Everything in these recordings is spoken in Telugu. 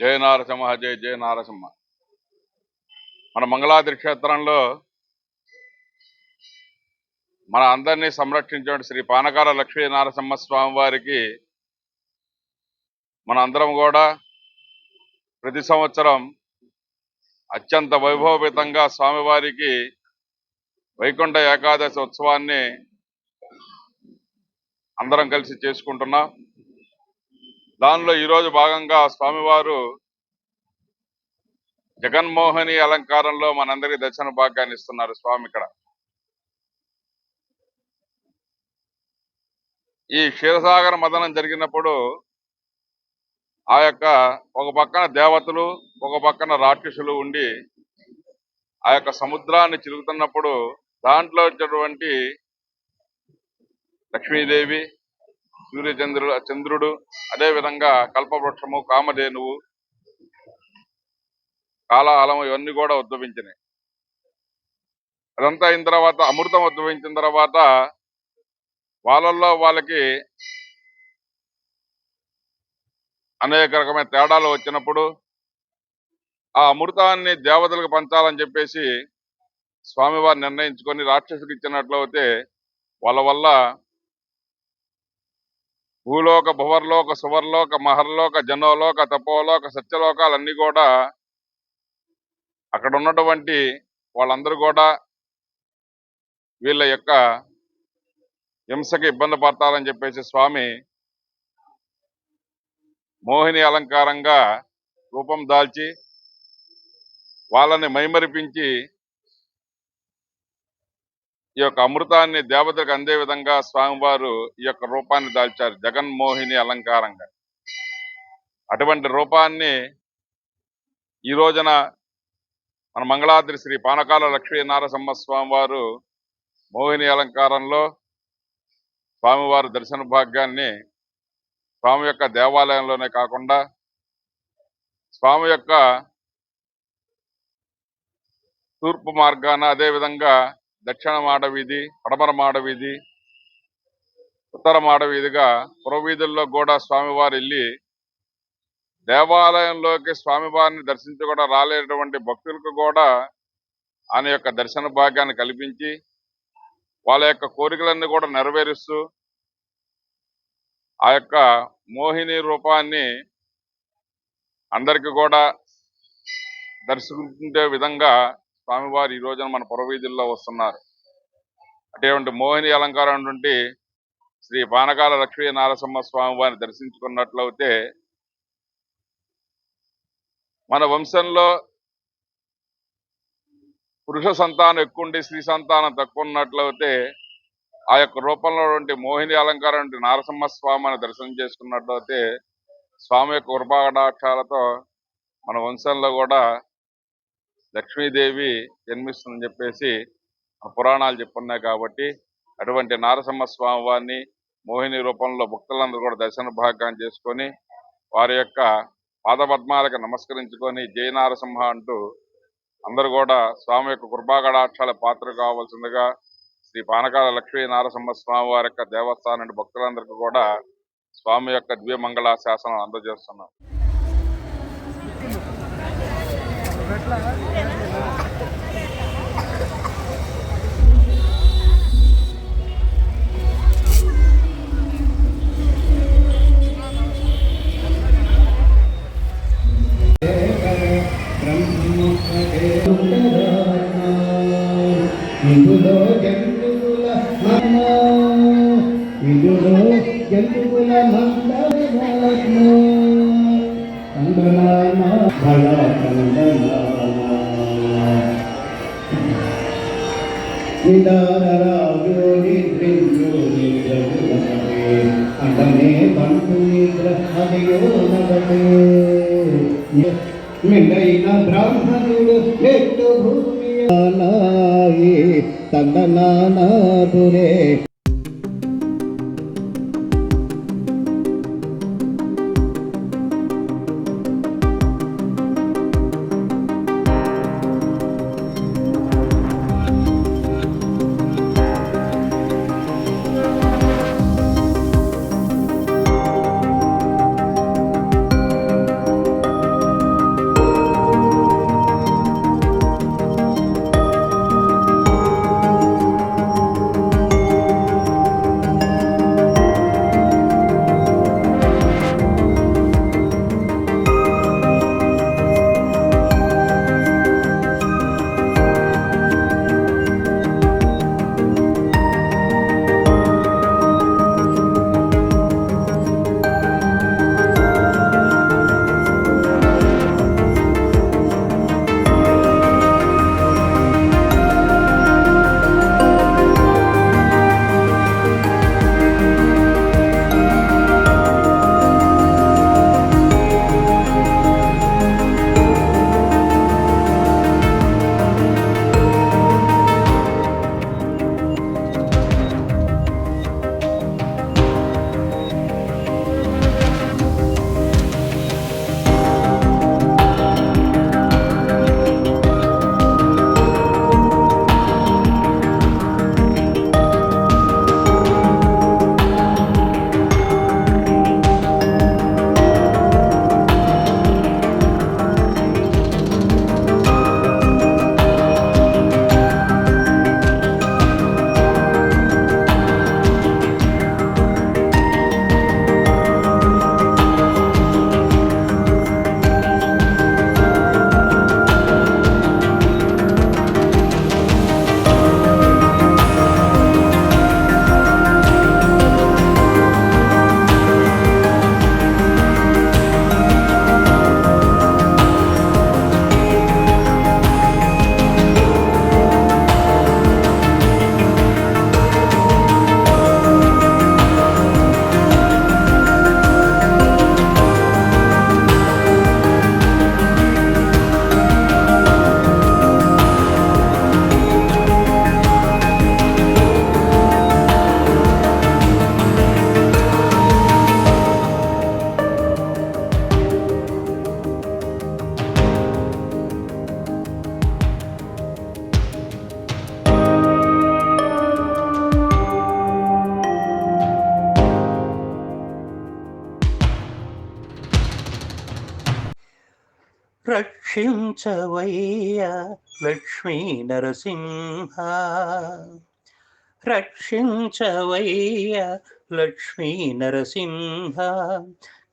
జయ నారసింహ జయ జయ నారసింహ. మన మంగళాద్రి క్షేత్రంలో మన అందరినీ సంరక్షించే శ్రీ పానకాల లక్ష్మీ నారసింహ స్వామి వారికి మన అందరం కూడా ప్రతి సంవత్సరం అత్యంత వైభవపేతంగా స్వామివారికి వైకుంఠ ఏకాదశి ఉత్సవాన్ని అందరం కలిసి చేసుకుంటున్నాం. దానిలో ఈరోజు భాగంగా స్వామివారు జగన్మోహిని అలంకారంలో మనందరికీ దర్శన భాగ్యాన్ని ఇస్తున్నారు. స్వామి ఇక్కడ ఈ క్షీరసాగర మదనం జరిగినప్పుడు ఆ యొక్క ఒక పక్కన దేవతలు ఒక పక్కన రాక్షసులు ఉండి ఆ యొక్క సముద్రాన్ని చిలుకుతున్నప్పుడు దాంట్లో వచ్చేటువంటి లక్ష్మీదేవి, చంద్రుడు, అదేవిధంగా కల్పవృక్షము, కామధేనువు, కాలాహలము ఇవన్నీ కూడా ఉద్భవించినాయి. అదంతా అయిన తర్వాత అమృతం ఉద్భవించిన తర్వాత వాళ్ళకి అనేక రకమైన తేడాలు వచ్చినప్పుడు ఆ అమృతాన్ని దేవతలకు పంచాలని చెప్పేసి స్వామివారు నిర్ణయించుకొని రాక్షసులకు ఇచ్చినట్లయితే వాళ్ళ వల్ల భూలోక, భువర్లోక, సువర్లోక, మహర్లోక, జనోలోక, తపోలోక, సత్యలోకాలన్నీ కూడా అక్కడ ఉన్నటువంటి వాళ్ళందరూ కూడా వీళ్ళ యొక్క హింసకి ఇబ్బంది పడతారని చెప్పేసి స్వామి మోహిని అలంకారంగా రూపం దాల్చి వాళ్ళని మైమరిపించి ఈ యొక్క అమృతాన్ని దేవతలకు అందే విధంగా స్వామివారు ఈ యొక్క రూపాన్ని దాల్చారు జగన్మోహిని అలంకారంగా. అటువంటి రూపాన్ని ఈ రోజున మన మంగళాద్రి శ్రీ పానకాల లక్ష్మీ నారసింహ స్వామి వారు మోహిని అలంకారంలో స్వామివారు దర్శన భాగ్యాన్ని స్వామి యొక్క దేవాలయంలోనే కాకుండా స్వామి యొక్క తూర్పు మార్గాన, అదేవిధంగా దక్షిణ మాడవీధి, పడమర మాడవీధి, ఉత్తర మాడవీధిగా పురవీధుల్లో కూడా స్వామివారు వెళ్ళి దేవాలయంలోకి స్వామివారిని దర్శించుకోవడం రాలేటువంటి భక్తులకు కూడా ఆయన యొక్క దర్శన భాగ్యాన్ని కల్పించి వాళ్ళ యొక్క కోరికలన్నీ కూడా నెరవేరుస్తూ ఆ యొక్క మోహిని రూపాన్ని అందరికీ కూడా దర్శించే విధంగా స్వామివారు ఈ రోజున మన పురవీధుల్లో వస్తున్నారు. అటువంటి మోహిని అలంకారం నుండి శ్రీ పానకాల లక్ష్మీ నారసింహ స్వామి వారిని దర్శించుకున్నట్లయితే మన వంశంలో పురుష సంతానం ఎక్కువ ఉండి స్త్రీ సంతానం తక్కువ ఉన్నట్లయితే ఆ యొక్క రూపంలో మోహిని అలంకారం నారసింహ స్వామిని దర్శనం చేసుకున్నట్లయితే స్వామి యొక్క కృపాకటాక్షాలతో మన వంశంలో కూడా లక్ష్మీదేవి జన్మిస్తుందని చెప్పేసి పురాణాలు చెప్పున్నాయి. కాబట్టి అటువంటి నారసింహ స్వామి వారిని మోహిని రూపంలో భక్తులందరూ కూడా దర్శన భాగ్యాన్ని చేసుకొని వారి యొక్క పాదపద్మాలకు నమస్కరించుకొని జయ నారసింహ అంటూ అందరూ కూడా స్వామి యొక్క కృపాకటాక్షాల పాత్ర కావాల్సిందిగా శ్రీ పానకాల లక్ష్మీ నారసింహ స్వామి వారి యొక్క దేవస్థానం భక్తులందరికీ కూడా స్వామి యొక్క దివ్యమంగళ శాసనం అందజేస్తున్నాం. బ్రాహ్మణుడు ఎట్టు భూమి తందనాపురే రక్షించవయ్యా లక్ష్మీ నరసింహ, రక్షించవయ్యా లక్ష్మీ నరసింహ,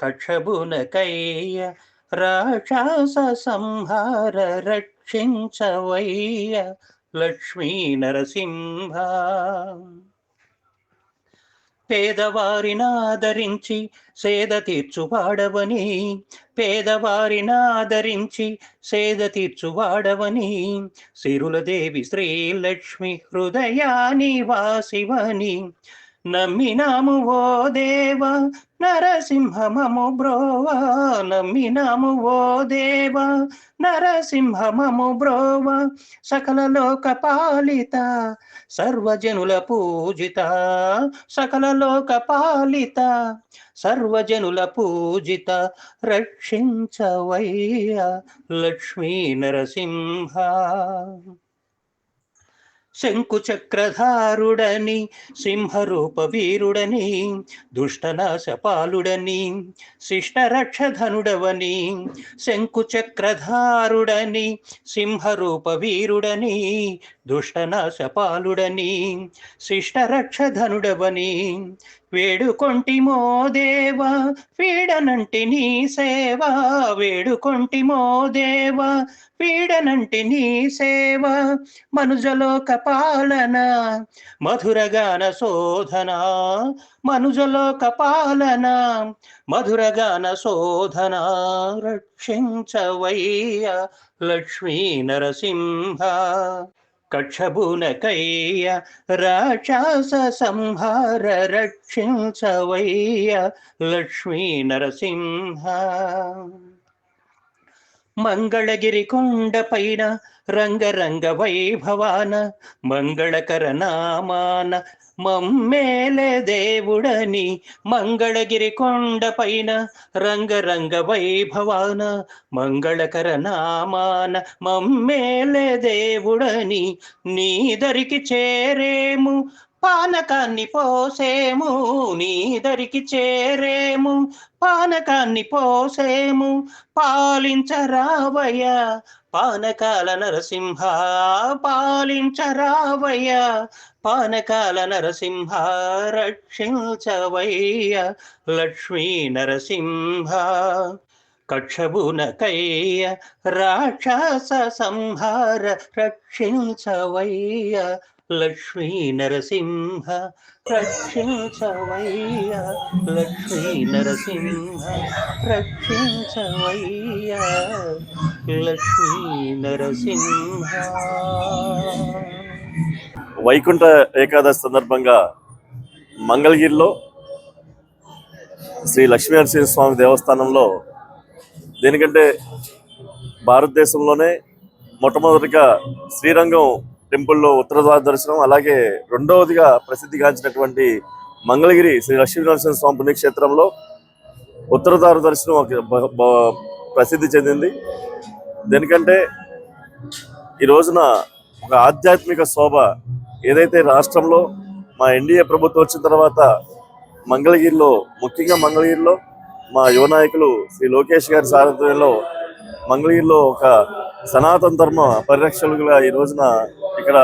కక్షబునకయ్య రాక్షస సంహార, రక్షించవయ్యా లక్ష్మీ నరసింహ. పేదవారినాదరించి సేద తీర్చువాడవని, పేదవారినాదరించి సేద తీర్చువాడవని, సిరులదేవి శ్రీలక్ష్మి హృదయానివాసివని నమ్మినాము ఓ దేవ నరసింహమము బ్రోవ, నమ్మినాము ఓ దేవ నరసింహమము బ్రోవ, సకల లోక పాలిత సర్వజనుల పూజిత, సకల లోక పాలిత సర్వజనుల పూజిత, రక్షించవయ్యా లక్ష్మీ నరసింహ. శంకుచక్రధారుడని సింహరూప వీరుడని, దుష్టనాశపాలుడని శిష్టరక్షధనుడవని, శంకుచక్రధారుడని సింహరూప వీరుడని, దుష్టనాశపాలుడని శిష్టరక్షధనుడవని, వేడుకొంటిమో దేవా వీడనంటి నీ సేవ, వేడుకొంటిమో దేవా వీడనంటి నీ సేవ, మనుజలోక పాలన మధురగాన శోధన, మనుజలోక పాలన మధురగాన శోధన, రక్షించవయ్యా లక్ష్మీ నరసింహ, కక్షబునకయ్య రాక్షస సంహార, రక్షించవయ్యా లక్ష్మీ నరసింహ. మంగళగిరి కొండ పైన రంగరంగ వైభవాన, మంగళకర నామాన మమ్మేలే దేవుడని, మంగళగిరి కొండ పైన రంగరంగ వైభవాన, మంగళకర నామాన మమ్మేలే దేవుడని, నీదరికి చేరేము పానకాన్ని పోసేము, నీదరికి చేరేము పానకాన్ని పోసేము, పాలించరావయ్య పానకాల నరసింహ, పాలించరావయ్య పానకాల నరసింహ, రక్షించవయ్య లక్ష్మీ నరసింహ, కక్షబునకయ్య రాక్షస సంహార, రక్షించవయ్య లక్ష్మీ నరసింహ, రక్షించవయ్యా లక్ష్మీ నరసింహ, రక్షించవయ్యా లక్ష్మీ నరసింహ. వైకుంఠ ఏకాదశి సందర్భంగా మంగళగిరిలో శ్రీ లక్ష్మీనరసింహ స్వామి దేవస్థానంలో, దేనికంటే భారతదేశంలోనే మొట్టమొదటిగా శ్రీరంగం టెంపుల్లో ఉత్తరద్వార దర్శనం, అలాగే రెండవదిగా ప్రసిద్ధిగాంచినటువంటి మంగళగిరి శ్రీ లక్ష్మీనరసింహ స్వామి పుణ్యక్షేత్రంలో ఉత్తరద్వార దర్శనం ప్రసిద్ధి చెందింది. దేనికంటే ఈ రోజున ఒక ఆధ్యాత్మిక శోభ ఏదైతే రాష్ట్రంలో మా ఎన్డీఏ ప్రభుత్వం వచ్చిన తర్వాత మంగళగిరిలో, ముఖ్యంగా మంగళగిరిలో మా యువ నాయకులు శ్రీ లోకేష్ గారి సారథ్యంలో మంగళగిరిలో ఒక సనాతన ధర్మ పరిరక్షకులుగా ఈ రోజున ఇక్కడ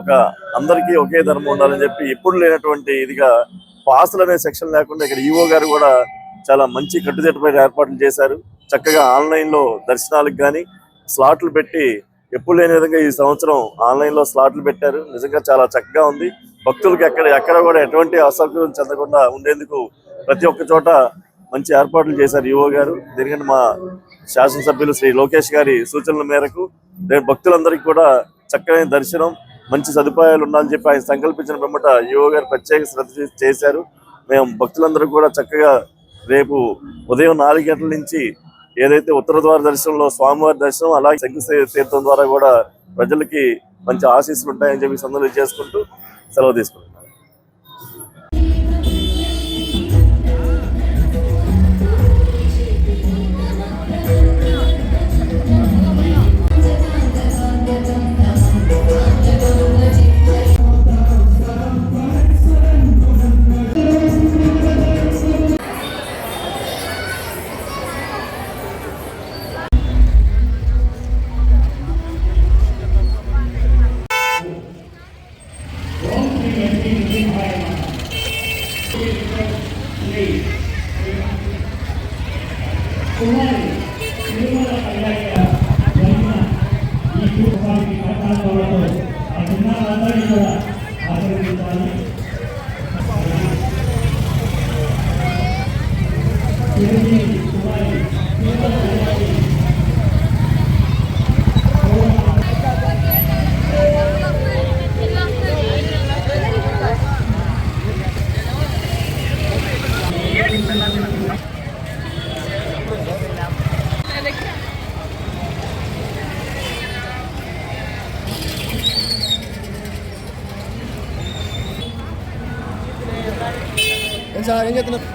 ఒక అందరికీ ఒకే ధర్మం ఉండాలని చెప్పి ఎప్పుడు లేనటువంటి ఇదిగా పాసులు అనే సెక్షన్ లేకుండా ఇక్కడ ఈవో గారు కూడా చాలా మంచి కట్టుదిట్టమైన ఏర్పాట్లు చేశారు. చక్కగా ఆన్లైన్లో దర్శనాలకు కానీ స్లాట్లు పెట్టి ఎప్పుడు లేని విధంగా ఈ సంవత్సరం ఆన్లైన్లో స్లాట్లు పెట్టారు. నిజంగా చాలా చక్కగా ఉంది. భక్తులకు ఎక్కడ కూడా ఎటువంటి అసౌకర్యం చెందకుండా ఉండేందుకు ప్రతి ఒక్క చోట మంచి ఏర్పాట్లు చేశారు ఈవో గారు. దీనికంటే మా శాసనసభ్యులు శ్రీ లోకేష్ గారి సూచనల మేరకు భక్తులందరికీ కూడా చక్కని దర్శనం, మంచి సదుపాయాలు ఉండాలని చెప్పి ఆయన సంకల్పించిన వెంబట ఈవో గారు ప్రత్యేక శ్రద్ధ చేశారు. మేము భక్తులందరూ కూడా చక్కగా రేపు ఉదయం 4 గంటల నుంచి ఏదైతే ఉత్తర ద్వార దర్శనంలో స్వామివారి దర్శనం, అలాగే శంకు తీర్థం ద్వారా కూడా ప్రజలకి మంచి ఆశీస్సులు ఉంటాయని చెప్పి సందర్భం చేసుకుంటూ సెలవు తీసుకుంటున్నాం. ఏం సార్ ఏం చెప్తున్నారు?